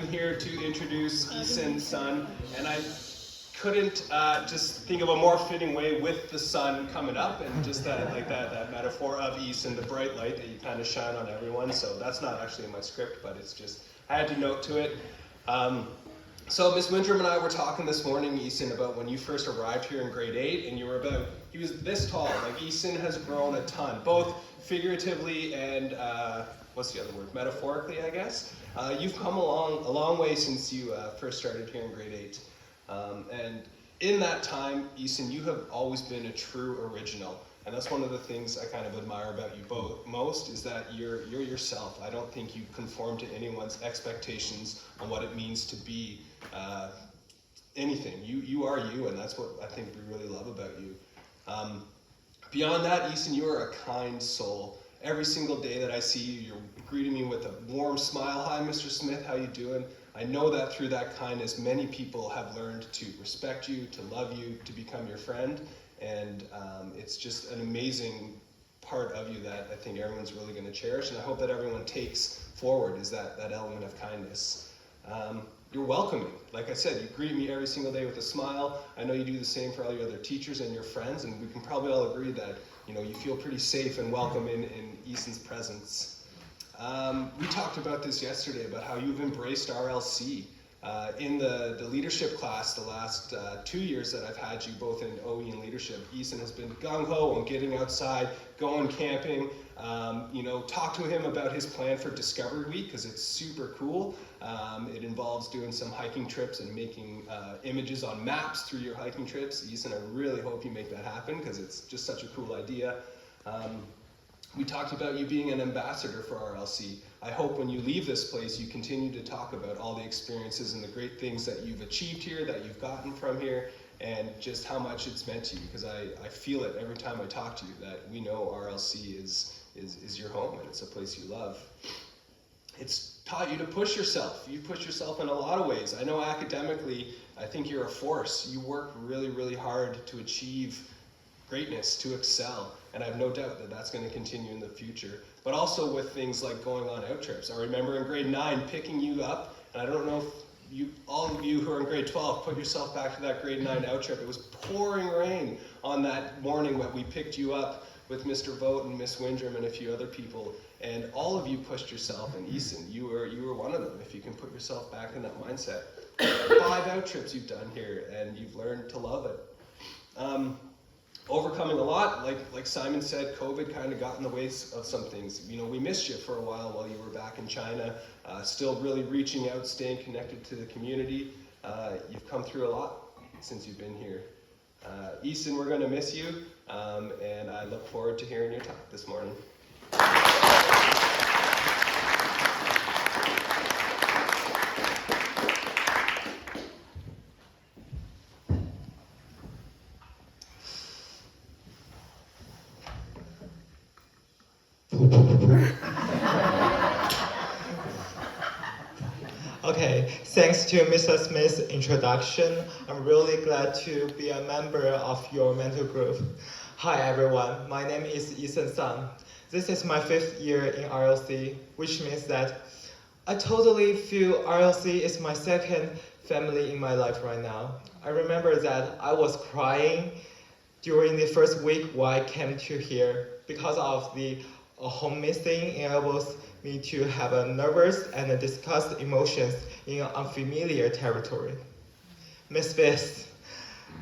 here to introduce Eason's son, and I couldn't just think of a more fitting way with the sun coming up and just that metaphor of Eason, the bright light that you kind of shine on everyone. So that's not actually in my script, but it's just, I had to note to it. So Miss Windrum and I were talking this morning, Eason, about when you first arrived here in grade 8, and you were about, he was this tall. Like, Eason has grown a ton, both figuratively and, what's the other word, metaphorically, I guess. You've come a long way since you first started here in grade 8. And in that time, Eason, you have always been a true original. And that's one of the things I kind of admire about you both most, is that you're yourself. I don't think you conform to anyone's expectations on what it means to be anything. You are you, and that's what I think we really love about you. Beyond that, Eason, you are a kind soul. Every single day that I see you, you're greeting me with a warm smile. Hi, Mr. Smith, how you doing? I know that through that kindness, many people have learned to respect you, to love you, to become your friend. And it's just an amazing part of you that I think everyone's really going to cherish. And I hope that everyone takes forward is that element of kindness. You're welcoming. Like I said, you greet me every single day with a smile. I know you do the same for all your other teachers and your friends. And we can probably all agree that you feel pretty safe and welcome in Eason's presence. We talked about this yesterday, about how you've embraced RLC. In the leadership class, the last 2 years that I've had you both in OE and leadership, Eason has been gung-ho on getting outside, going camping. Talk to him about his plan for Discovery Week, because it's super cool. It involves doing some hiking trips and making images on maps through your hiking trips. Eason, I really hope you make that happen, because it's just such a cool idea. We talked about you being an ambassador for RLC. I hope when you leave this place, you continue to talk about all the experiences and the great things that you've achieved here, that you've gotten from here, and just how much it's meant to you, because I feel it every time I talk to you, that we know RLC is your home, and it's a place you love. It's taught you to push yourself. You push yourself in a lot of ways. I know academically, I think you're a force. You work really, really hard to achieve greatness, to excel, and I have no doubt that that's going to continue in the future. But also with things like going on out trips. I remember in grade 9 picking you up, and I don't know if all of you who are in grade 12 put yourself back to that grade 9 out trip. It was pouring rain on that morning when we picked you up with Mr. Vogt and Miss Windrum and a few other people, and all of you pushed yourself, and Eason, you were one of them, if you can put yourself back in that mindset. 5 out trips you've done here, and you've learned to love it. Overcoming a lot, like Simon said, COVID kind of got in the way of some things. We missed you for a while you were back in China, still really reaching out, staying connected to the community. You've come through a lot since you've been here. Eason, we're going to miss you, and I look forward to hearing your talk this morning. Okay, thanks to Mr. Smith's introduction. I'm really glad to be a member of your mentor group. Hi everyone, my name is Eason Sun. This is my 5th year in RLC, which means that I totally feel RLC is my second family in my life right now. I remember that I was crying during the first week when I came to here because of the home missing enables me to have a nervous and discussed emotions in unfamiliar territory. Miss Beth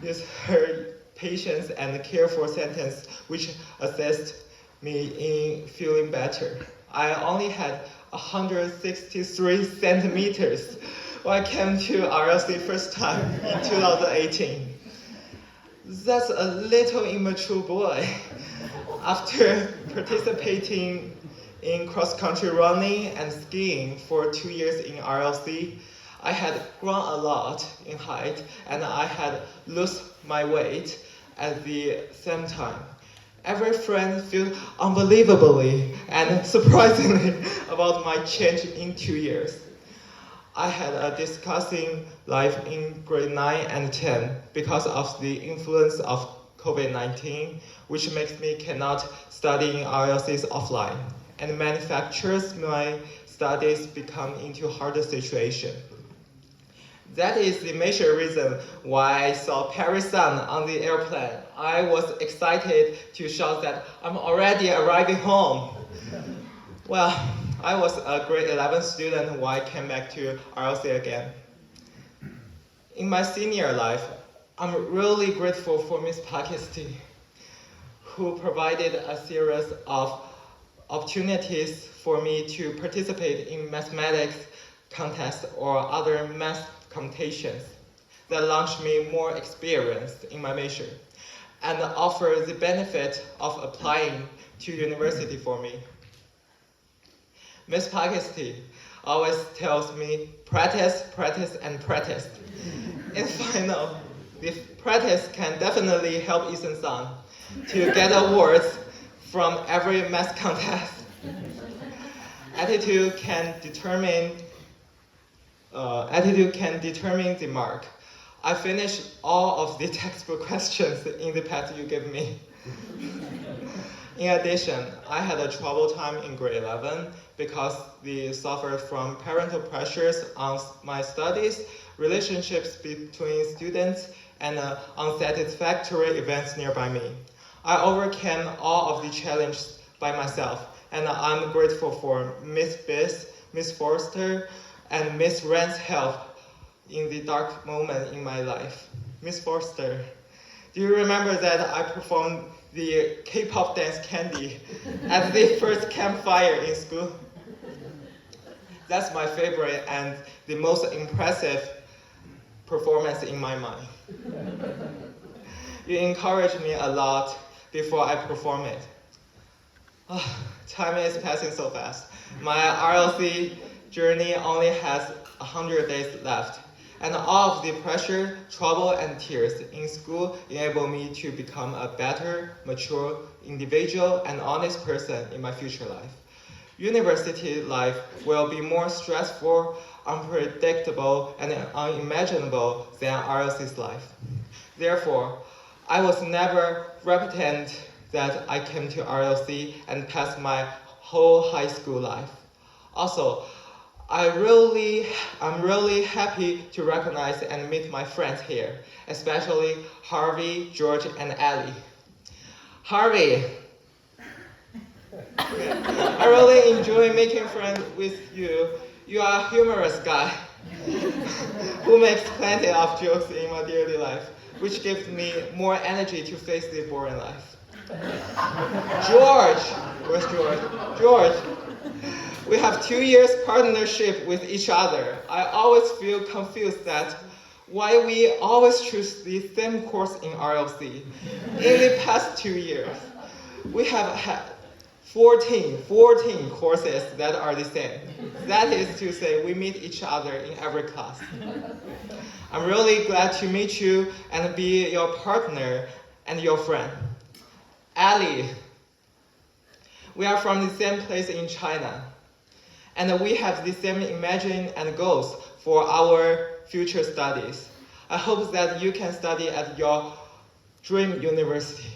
used her patience and careful sentence which assist me in feeling better. I only had 163 centimeters when I came to RLC first time in 2018. That's a little immature boy. After participating in cross-country running and skiing for 2 years in RLC, I had grown a lot in height and I had lost my weight at the same time. Every friend felt unbelievably and surprisingly about my change in 2 years. I had a disgusting life in grade 9 and 10 because of the influence of COVID-19, which makes me cannot study in RLCs offline, and manufactures my studies become into harder situation. That is the major reason why I saw Paris Sun on the airplane. I was excited to shout that I'm already arriving home. Well, I was a grade 11 student when I came back to RLC again. In my senior life, I'm really grateful for Miss Pakistan, who provided a series of opportunities for me to participate in mathematics contests or other math competitions that launched me more experience in my major and offer the benefit of applying to university for me. Miss Pakistan always tells me, practice, practice, and practice. In final, this practice can definitely help Eason-san to get awards from every math contest. Attitude can determine the mark. I finished all of the textbook questions in the path you gave me. In addition, I had a trouble time in grade 11 because we suffered from parental pressures on my studies, relationships between students, and unsatisfactory events nearby me. I overcame all of the challenges by myself, and I'm grateful for Miss Biss, Miss Forster, and Miss Ran's help in the dark moment in my life. Miss Forster, do you remember that I performed the K-pop dance Candy at the first campfire in school? That's my favorite and the most impressive performance in my mind. You encouraged me a lot before I perform it. Time is passing so fast. My RLC journey only has 100 days left, and all of the pressure, trouble, and tears in school enable me to become a better, mature individual and honest person in my future life. University life will be more stressful, unpredictable, and unimaginable than RLC's life. Therefore, I was never repentant that I came to RLC and passed my whole high school life. Also, I'm really happy to recognize and meet my friends here, especially Harvey, George, and Ellie. Harvey, I really enjoy making friends with you. You are a humorous guy who makes plenty of jokes in my daily life, which gives me more energy to face the boring life. George, where's George? George, we have 2 years partnership with each other. I always feel confused that why we always choose the same course in RLC. In the past 2 years, we have had 14 courses that are the same. That is to say, we meet each other in every class. I'm really glad to meet you and be your partner and your friend. Ali, we are from the same place in China, and we have the same imagination and goals for our future studies. I hope that you can study at your dream university.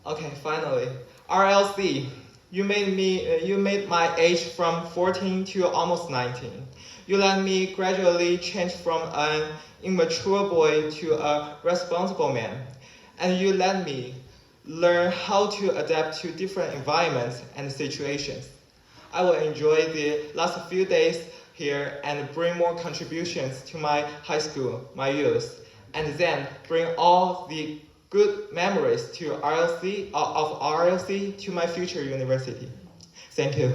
Okay, finally, RLC, you made my age from 14 to almost 19. You let me gradually change from an immature boy to a responsible man. And you let me learn how to adapt to different environments and situations. I will enjoy the last few days here and bring more contributions to my high school, my youth, and then bring all the good memories to RLC to my future university. Thank you.